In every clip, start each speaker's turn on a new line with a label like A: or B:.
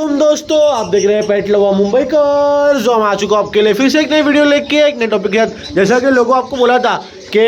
A: तुम दोस्तों आप देख रहे हैं पेट लवा मुंबई कर जो हम आ चुका हूं आपके लिए फिर से एक नई वीडियो लेके एक नए टॉपिक के साथ। जैसा कि लोगों आपको बोला था कि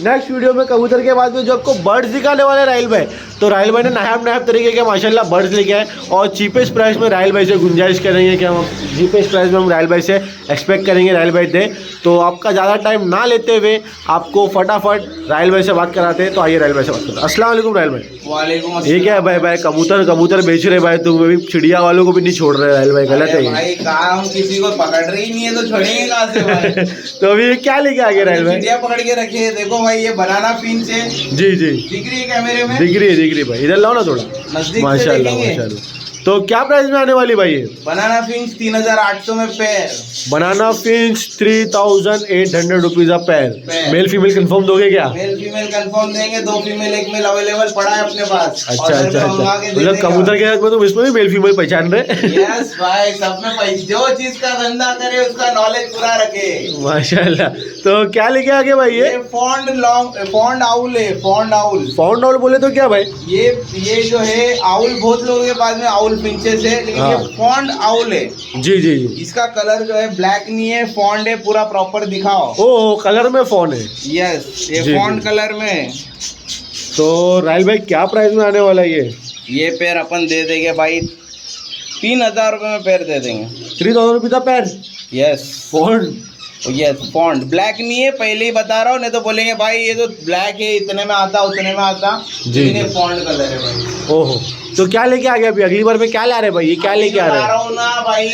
A: नेक्स्ट वीडियो में कबूतर के बाद में जो आपको बर्ड्स दिखाने वाले राहिल भाई, तो राहिल भाई ने नायाब तरीके के माशाल्लाह बर्ड्स लेके आए और चीपेस्ट प्राइस में राहिल भाई से गुंजाइश करेंगे कि हम चीपेस्ट प्राइस में हम राहिल भाई से एक्सपेक्ट करेंगे राहिल भाई दे। तो आपका ज़्यादा टाइम ना लेते हुए आपको फटाफट राहिल भाई से बात कराते हैं। तो आइए राहिल भाई से बात करते हैं। अस्सलाम वालेकुम राहिल भाई।
B: वालेकुम अस्सलाम।
A: ये क्या है भाई कबूतर बेच रहे भाई, तुम भी चिड़िया वालों को भी नहीं छोड़ रहे राहिल भाई, गलत है
B: भाई कहा हम किसी को पकड़ रही नहीं है तो छोड़ेंगे कहाँ से भाई।
A: तो अभी क्या लेके आ गए राहिल भाई?
B: चिड़िया पकड़ के रखे है। देखो भाई ये बनाना फिंच है।
A: जी
B: दिख रही है कैमरे में?
A: दिख रही है भाई, इधर लाओ ना थोड़ा।
B: नजदीक से
A: माशाल्लाह
B: देखेंगे।
A: माशाल्लाह। तो क्या प्राइस में आने वाली भाई ये
B: बनाना फिंच 3800 में pair.
A: Banana Finch 3800 rupees a pair. Male female confirm दोगे क्या?
B: मेल फीमेल कंफर्म देंगे। 2 फीमेल 1 मेल अवेलेबल पड़ा है अपने पास।
A: अच्छा मतलब कबूतर के साथ में तुम इसमें भी मेल फीमेल पहचान रहे?
B: यस भाई, सब में पैसे जो चीज का धंधा करे उसका नॉलेज पूरा रखे।
A: माशाल्लाह। तो क्या लेके आ गए भाई ये?
B: फॉन्ड आउल है। फॉन्ड
A: आउल बोले तो क्या भाई?
B: ये जो है आउल बहुत लोगों के पास में आउल फिंचेस है, लेकिन ये फॉन्ड आउल है।
A: जी।
B: इसका कलर जो है ब्लैक नहीं है, फॉन्ड है पूरा प्रॉपर। दिखाओ।
A: ओ कलर में फॉन्ड है।
B: यस ये फॉन्ड कलर में है।
A: तो राहिल भाई क्या प्राइस में आने वाला है
B: ये पेयर अपन दे देंगे भाई 3000 रुपए में पेयर दे देंगे।
A: 3000 रुपीज का पेयर?
B: यस फॉन्ड ब्लैक नहीं है, पहले ही बता रहा हूँ, नहीं तो बोलेंगे भाई ये तो ब्लैक है, इतने में आता उतने में आता।
A: जी
B: फॉन्ड कलर है भाई।
A: ओहो, तो क्या लेके आ गए अभी? अगली बार में क्या ला रहे भाई? ये क्या लेके आ रहे हैं?
B: ना भाई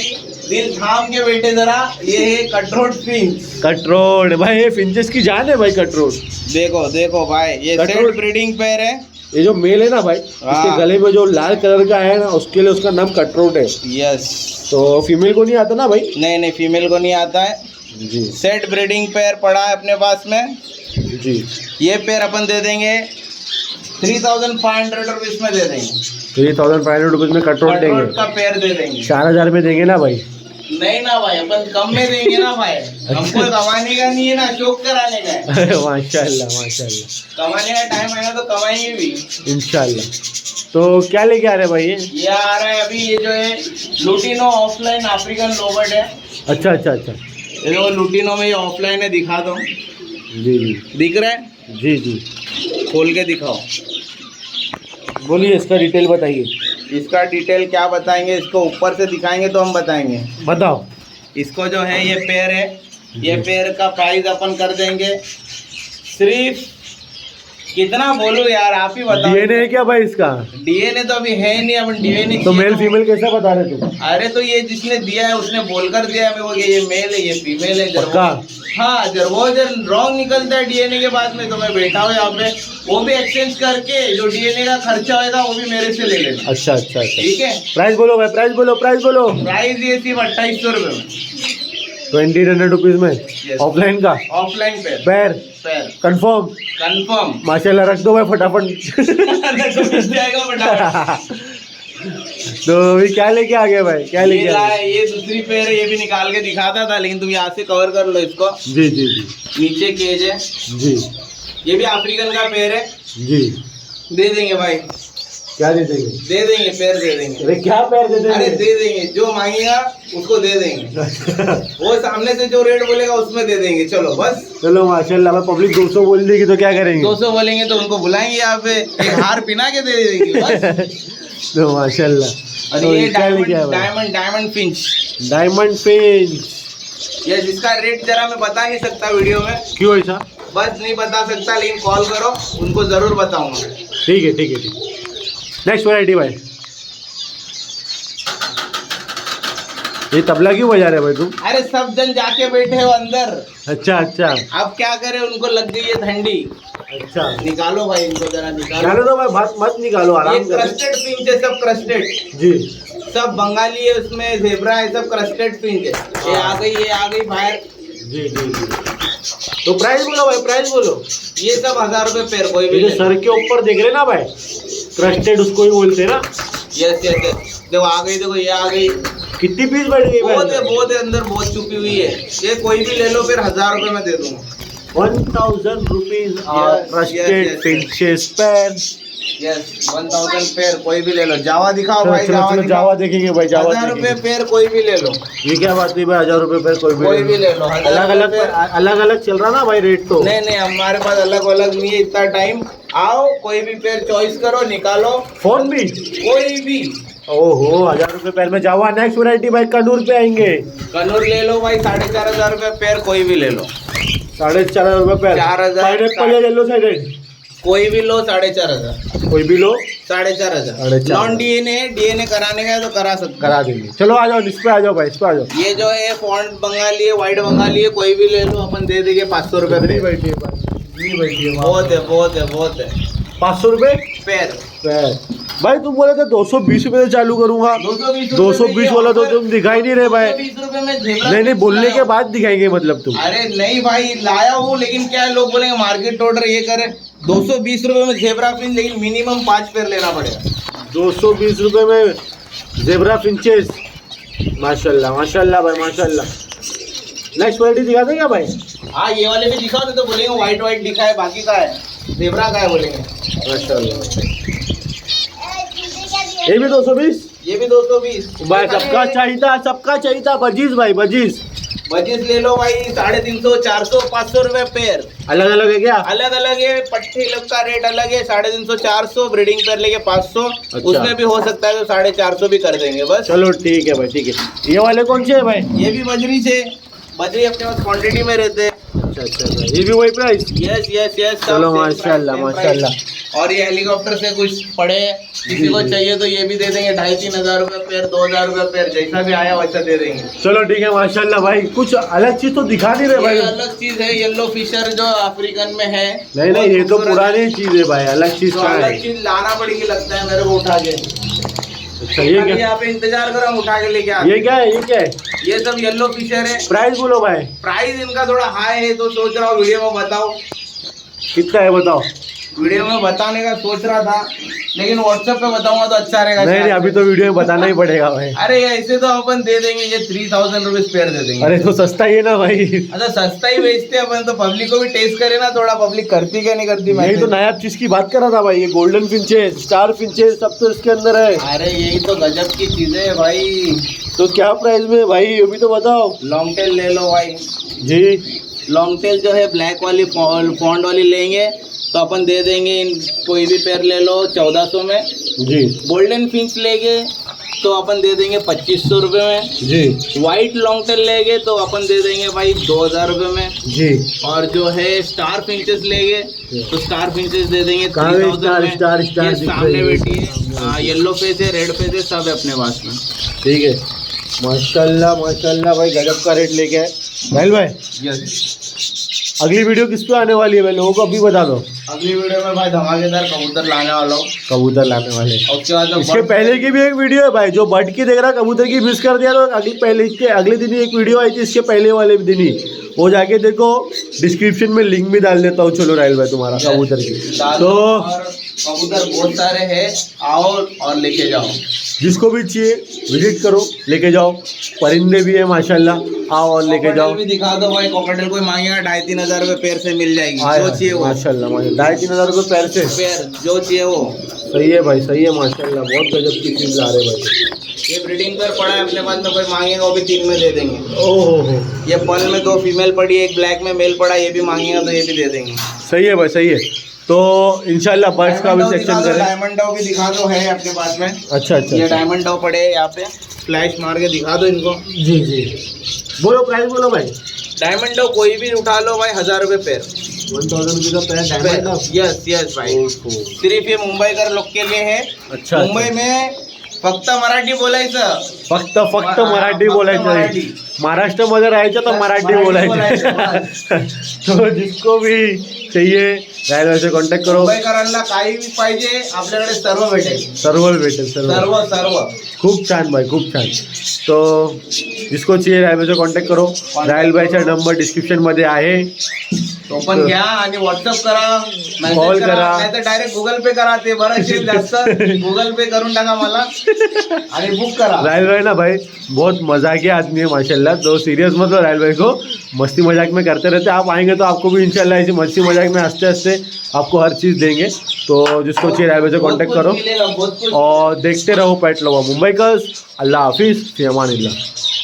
B: दिल थाम के बैठे जरा। ये है कटरोड फिंच।
A: कटरोड भाई, ये फिंचेस की जान है भाई कटरोड।
B: देखो भाई ये सेट ब्रीडिंग पेयर है।
A: ये जो मेल है ना भाई, इसके गले में जो लाल कलर का है ना, उसके लिए उसका नाम कटरोड है।
B: यस।
A: तो फीमेल को नहीं आता ना भाई?
B: नहीं फीमेल को नहीं आता है
A: जी।
B: सेट ब्रीडिंग पेयर पड़ा है अपने पास में
A: जी।
B: ये पेयर अपन दे देंगे 3500 रुपीज में दे देंगे।
A: 3500 रुपीज में कटरोड देंगे
B: का पेयर दे देंगे।
A: 4000 में देंगे ना भाई?
B: नहीं ना भाई, अपन कम में देंगे ना भाई। हमको कमाने का नहीं है ना, शौक कराने का है।
A: माशाल्लाह।
B: कमाने का टाइम आएगा तो कमाएंगे भी
A: इंशाल्लाह। तो क्या लेके आ रहे भाई
B: ये आ रहा है अभी, ये जो है लुटिनो ऑफलाइन अफ्रीकन लोबर्ट है।
A: अच्छा।
B: ये जो लुटिनो में ये ऑफलाइन है, दिखा दो।
A: जी
B: दिख रहा है? जी खोल के दिखाओ।
A: बोलिए, इसका डिटेल बताइए।
B: इसका डिटेल क्या बताएंगे? इसको ऊपर से दिखाएंगे तो हम बताएंगे।
A: बताओ।
B: इसको जो है ये पेयर है, ये पेयर का प्राइस अपन कर देंगे सिर्फ, कितना बोलूं यार, आप ही बताओ।
A: डीएनए है क्या भाई इसका?
B: डीएनए तो अभी है नहीं, अपन डीएनए
A: तो मेल फीमेल कैसा बता रहे तुम?
B: अरे तो ये जिसने दिया है उसने बोलकर दिया है हमें, ये मेल है ये फीमेल है। हाँ, जब वो रॉन्ग निकलता है डीएनए के बाद में तो मैं बैठा हूँ यहाँ पे, वो भी एक्सचेंज करके जो डीएनए का खर्चा होगा वो भी मेरे से ले लेना।
A: अच्छा।
B: ठीक है।
A: प्राइस बोलो भाई, प्राइस बोलो।
B: प्राइस ये सिर्फ 2800 रुपये में।
A: 2800 रुपीज में ऑफलाइन का?
B: ऑफलाइन
A: पैर कंफर्म। माशाल्लाह, रख दो भाई फटाफट। तो अभी क्या लेके आ गए भाई? क्या लेके आ गए?
B: ये दूसरी पेयर है, ये भी निकाल के दिखाता था, लेकिन तुम यहाँ से कवर कर लो इसको।
A: जी।
B: नीचे केज है
A: जी।
B: ये भी अफ्रीकन का पेयर है।
A: जी।
B: दे देंगे भाई।
A: क्या दे देंगे?
B: दे देंगे, पेयर दे देंगे।
A: अरे क्या पेयर दे देंगे?
B: अरे दे देंगे, जो मांगेगा उसको दे देंगे। वो सामने से जो रेट बोलेगा उसमें दे देंगे। चलो बस।
A: चलो माशाल्लाह। पब्लिक 200 बोल देगी तो क्या करेंगे?
B: 200 बोलेंगे तो उनको बुलाएंगे यहाँ पे, एक हार पिना के दे देंगे बस।
A: तो माशाल्लाह।
B: और
A: तो
B: ये
A: डायमंड फिंच।
B: ये जिसका रेट जरा मैं बता नहीं सकता वीडियो में।
A: क्यों ऐसा?
B: बस नहीं बता सकता, लेकिन कॉल करो उनको जरूर बताऊंगा।
A: ठीक है। नेक्स्ट वैरायटी भाई। ये तबला क्यों बजा रहे भाई तुम?
B: अरे सब जन जाके बैठे हो अंदर।
A: अच्छा।
B: अब क्या करे, उनको लग गई है ठंडी।
A: अच्छा,
B: निकालो भाई, इनको जरा
A: निकालो तो भाई, मत निकालो, आराम से।
B: क्रस्टेड फिंच है, सब क्रस्टेड जी। सब बंगाली है, उसमें ज़ेब्रा है, सब क्रस्टेड फिंच है। ये आ गई बाहर। जी।
A: तो प्राइस बोलो भाई, प्राइस बोलो।
B: ये सब 1000 रुपए पेयर। कोई भी
A: सर के ऊपर देख रहे ना भाई, क्रस्टेड उसको ही बोलते ना।
B: यस। देखो आ गई, देखो ये आ गई।
A: कितनी पीस बढ़ गई?
B: बहुत है अंदर, बहुत छुपी हुई है। ये कोई भी ले लो, फिर 1000 रुपए में दे दूंगा।
A: 1000 rupees trusted finches pair.
B: Yes 1000 pair कोई भी ले लो। जावा दिखाओ
A: चलो
B: भाई,
A: चलो
B: जावा
A: चलो
B: दिखाओ।
A: जावा देखेंगे भाई, जावा
B: 1000 रुपए
A: देखेंगे।
B: पेयर कोई भी ले लो।
A: ये क्या बात नहीं भाई, 1000 रुपए पे
B: कोई भी ले लो।
A: अलग अलग अलग अलग चल रहा ना भाई रेट तो।
B: नहीं नहीं, हमारे पास अलग अलग नहीं है इतना टाइम। आओ कोई भी पेयर चॉइस करो, निकालो।
A: फोन भी
B: कोई भी।
A: ओहो 1000 रुपए पैर में जावा। नेक्स्ट वैरायटी भाई कनूर पे आएंगे।
B: कनूर ले लो भाई, 4500 रुपए पेयर कोई भी ले लो।
A: 4500 रुपए पैर।
B: 4000
A: पाइनएप्पल या येलो साइडेड
B: कोई भी लो 4500।
A: कोई भी लो
B: 4500।
A: 4500।
B: नॉन डीएनए कराने का है तो करा सकते
A: करा देंगे। चलो आ जाओ, इस पे आ जाओ भाई, इस पे आ जाओ।
B: हो। ये जो है फॉन्ट बंगाली है, व्हाइट बंगाली है, कोई भी ले लो, अपन दे देंगे 500 रुपए
A: नहीं
B: पेयर।
A: बैठी है भाई, नहीं बैठी है।
B: बहुत है बहुत है बहुत है
A: 500 रुपए
B: पेयर।
A: पैर। भाई तुम बोले थे 220 रुपए से चालू करूंगा।
B: 220
A: 220 वाला तो तुम दिखाई नहीं रहे भाई।
B: 220 रुपए में जेबरा
A: नहीं नहीं, बोलने
B: लाया
A: के
B: हूँ।
A: बाद दिखाएंगे मतलब तुम।
B: अरे नहीं भाई, लाया हूँ, लेकिन क्या है, लोग बोलेंगे मार्केट ऑर्डर ये करे। 220 रुपए में जेबरा फिन, लेकिन मिनिमम 5 पेयर लेना पड़ेगा।
A: 220 रुपए में जेब्रा फिंचेस। माशाल्लाह माशाल्लाह भाई माशाल्लाह। नेक्स्ट वैरायटी दिखा दें क्या भाई?
B: हाँ ये वाले भी दिखाओ, नहीं तो बोलेंगे व्हाइट व्हाइट दिखाए, बाकी का है जेबरा का है बोलेंगे।
A: माशाल्लाह। ये भी 220
B: ये भी 220
A: भाई। सबका चाहिए था बजीज भाई, बजीज।
B: बजीज ले लो भाई, 350, 400, 500 रुपए पेयर।
A: अलग अलग है क्या?
B: अलग अलग है, पट्टी लोग का रेट अलग है। 350, 400, ब्रीडिंग पेयर लेके 500।
A: अच्छा।
B: उसमें भी हो सकता है तो 450 भी कर देंगे बस।
A: चलो ठीक है भाई, ठीक है। ये वाले कौन से है भाई?
B: ये भी बजरी से, बजरी अपने पास क्वांटिटी में रहते हैं।
A: अच्छा अच्छा अच्छा। ये भी वही प्राइस?
B: Yes yes yes.
A: चलो माशाल्लाह माशाल्लाह।
B: और ये हेलीकॉप्टर से कुछ पड़े, किसी को चाहिए तो ये भी दे देंगे। 2500-3000 रुपए पेयर, 2000 रुपए पेयर, जैसा भी आया वैसा दे देंगे।
A: चलो ठीक है माशाल्लाह भाई। कुछ अलग चीज तो दिखा नहीं रहे भाई।
B: ये अलग चीज है, येलो फिशर जो अफ्रीकन में है।
A: नहीं नहीं, ये तो पुरानी चीज है भाई, अलग चीज
B: तो
A: का है।
B: अलग चीज लाना पड़ेगी लगता है मेरे को उठा के।
A: अच्छा ये
B: अभी
A: क्या?
B: यहाँ पे इंतजार करो, हम उठा के लेके आते
A: ये
B: हैं।
A: क्या है? ये क्या है?
B: ये सब येलो फिशर है।
A: प्राइस बोलो भाई।
B: प्राइस इनका थोड़ा हाई है, तो सोच रहा हूँ वीडियो में बताओ।
A: कितना है बताओ?
B: वीडियो में बताने का सोच रहा था, लेकिन व्हाट्सएप पे बताऊंगा तो अच्छा रहेगा।
A: नहीं नहीं, अभी तो वीडियो में बताना ही पड़ेगा भाई।
B: अरे ऐसे तो अपन दे देंगे, ये 3000 रुपीज पेयर दे देंगे।
A: अरे तो सस्ता ही है ना भाई।
B: अच्छा सस्ता ही बेचते हैं अपन, तो पब्लिक को भी टेस्ट करे ना थोड़ा, पब्लिक करती क्या नहीं करती।
A: यही तो नायाब चीज की बात कर रहा था भाई। ये गोल्डन फिंचेस, स्टार फिंचेस, सब तो इसके अंदर है।
B: अरे यही तो गजब की चीजें है भाई।
A: तो क्या प्राइस में भाई, ये भी तो बताओ।
B: लॉन्ग टेल ले लो भाई।
A: जी
B: लॉन्ग टेल जो है ब्लैक वाली फॉन्ड वाली लेंगे तो अपन दे देंगे। कोई भी पेयर ले लो 1400 में।
A: जी
B: गोल्डन फिंच लेंगे तो अपन दे देंगे 2500 रुपये में।
A: जी
B: व्हाइट लॉन्ग टेल लेंगे तो अपन दे देंगे भाई 2000 रुपये में।
A: जी।
B: और जो है स्टार फिंचेस लेंगे तो स्टार फिंचेस दे देंगे
A: कहाँ है
B: 3000
A: स्टार?
B: में।
A: स्टार स्टार
B: ये
A: दिख
B: सामने
A: रही है।
B: बैठी है। हाँ येलो फेस है, रेड फेस है, सब है अपने पास में।
A: ठीक है माशाल्लाह माशाल्लाह भाई, गजब का रेट लेके आए भाई। भाई
B: यस।
A: अगली वीडियो किस पे आने वाली है भाई, लोगों को अभी बता दो।
B: अगली वीडियो में भाई धमाकेदार कबूतर लाने वाला हूँ।
A: कबूतर लाने वाले।
B: और उसके बाद
A: इसके पहले की भी एक वीडियो है भाई, जो बर्ड की देख रहा कबूतर की मिस कर दिया, तो अगले दिन ही एक वीडियो आई थी, इसके पहले वाले दिन ही। वो जाके देखो, डिस्क्रिप्शन में लिंक भी डाल देता हूँ। चलो राहिल भाई तुम्हारा कबूतर की तो
B: और कबूतर बहुत सारे हैं, आओ और लेके जाओ।
A: जिसको भी चाहिए विजिट करो, लेके जाओ। परिंदे भी है माशाल्लाह, आओ और लेके जाओ।
B: कॉकटेल भी दिखा दो भाई। कॉकटेल कोई मांगेगा 2500-3000 रुपए पेयर से मिल जाएगी, जो चाहिए वो।
A: माशाल्लाह माशाल्लाह 2500 रुपये पैर से।
B: पेयर जो चाहिए वो।
A: सही है भाई, सही है माशाल्लाह। बहुत गजब की चीज़ ला रहे भाई।
B: ये ब्रीडिंग पेयर पड़ा है अपने पास में, कोई मांगेगा वो भी 3 में दे देंगे।
A: ओहो हो,
B: ये पल में 2 फीमेल पड़ी है, एक ब्लैक में मेल पड़ा है, ये भी मांगेगा तो ये भी दे देंगे।
A: सही है भाई, सही है। तो इंशाल्लाह बर्ड्स का भी सेक्शन करें।
B: डायमंड डॉ भी दिखा दो, है अपने पास में।
A: अच्छा अच्छा
B: ये
A: अच्छा।
B: डायमंड डॉ पड़े हैं यहाँ पे, फ्लैश मार के दिखा दो इनको।
A: जी जी, बोलो प्राइस बोलो भाई।
B: डायमंड डॉ कोई भी उठा लो भाई, 1000 रुपए पेयर।
A: 1000 रुपये का पैर डायमंड का?
B: यस यस भाई।
A: ओहो।
B: सिर्फ ये मुंबईकर लोग के लिए है।
A: अच्छा
B: मुंबई में फक्त मराठी बोलायचं।
A: फक्त फक्त मराठी
B: फक्त
A: बोलायचं
B: मराठी.
A: आहे। महाराष्ट्रामध्ये राहायचं तर मराठी
B: मराठी
A: बोलायचं। तो जिसको भी चाहिए राहिल से कॉन्टॅक्ट करो।
B: मुंबईकरांना काही पाहिजे आपल्याकडे सर्व भेटेल।
A: सर्व भेटेल, सर्व
B: सर्व सर्व
A: खूप छान भाई, खूप छान। तो जिसको चाहिए राहिल से कॉन्टॅक्ट करो। राहिल भाईचा नंबर डिस्क्रिप्शनमध्ये आहे,
B: तो पण घ्या आणि व्हॉट्सअप करा,
A: Call
B: मेसेज
A: करा.
B: करा, नाही तर डायरेक्ट गुगल पे करा। ते बरं असेल जास्त, गुगल पे करून टाका मला आणि बुक करा।
A: राहिल है ना भाई, बहुत मजाकिया आदमी है माशाल्लाह, तो सीरियस मत लो राहिल भाई को, मस्ती मजाक में करते रहते। आप आएंगे तो आपको भी इंशाल्लाह ऐसी मस्ती मजाक में हंसते हंसते आपको हर चीज़ देंगे। तो जिसको चाहिए राहिल भाई से कॉन्टेक्ट करो
B: बहुत कुछ
A: और देखते रहो पेट लवर मुंबईकर्स। अल्लाह हाफिज़, फी अमानिल्लाह।